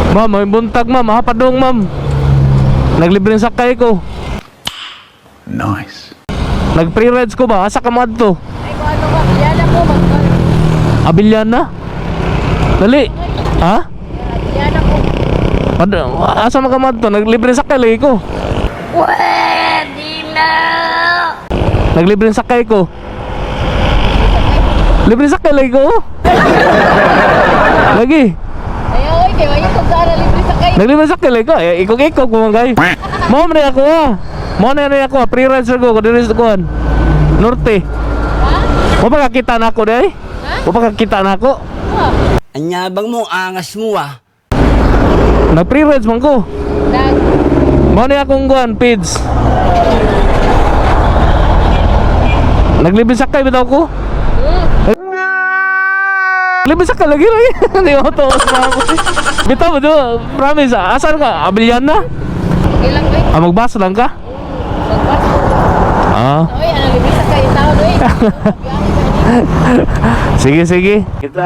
Ma'am, may buntag ma'am, hapadong ma'am. Naglibreng sakay ko. Nice. Nag-free rides ko ba? Asa ka mo adto? Ay, kung ano ba? Yan ako mag... Abiliana? Dali. Ha? Yan ako. Asa mo ka mo adto? Naglibreng sakay lagi ko. Pwede na! Naglibreng sakay ko. Libreng sakay lagi ko. Lagi. Ayaw, oy, kaya yung kung saan libre sa kayo. Naglibreng sakay lagi ko. Ikog-ikog mo mga guys. Mo na ako ha. Mo na ako. Free rides ko. Diri sa kuhan. Norte. Ha? Mo pa kakita na ako day? Mo pa kakita na ako? Anyabang mo, angas mo ah. Nag-free rides man ko. Nag... Mo na akong kuhan, pids. Naglibreng sakay bitaw ko. Naglibreng sakay lagi lagi. Hindi ako to. Bitaw mo do. Promise. Asan ka? Abiliana? Okay lang, oy. Magbas lang ka? Magbas. Ah. Oy, ano libre sa kayo tao, oy. Sige, sige. Kita.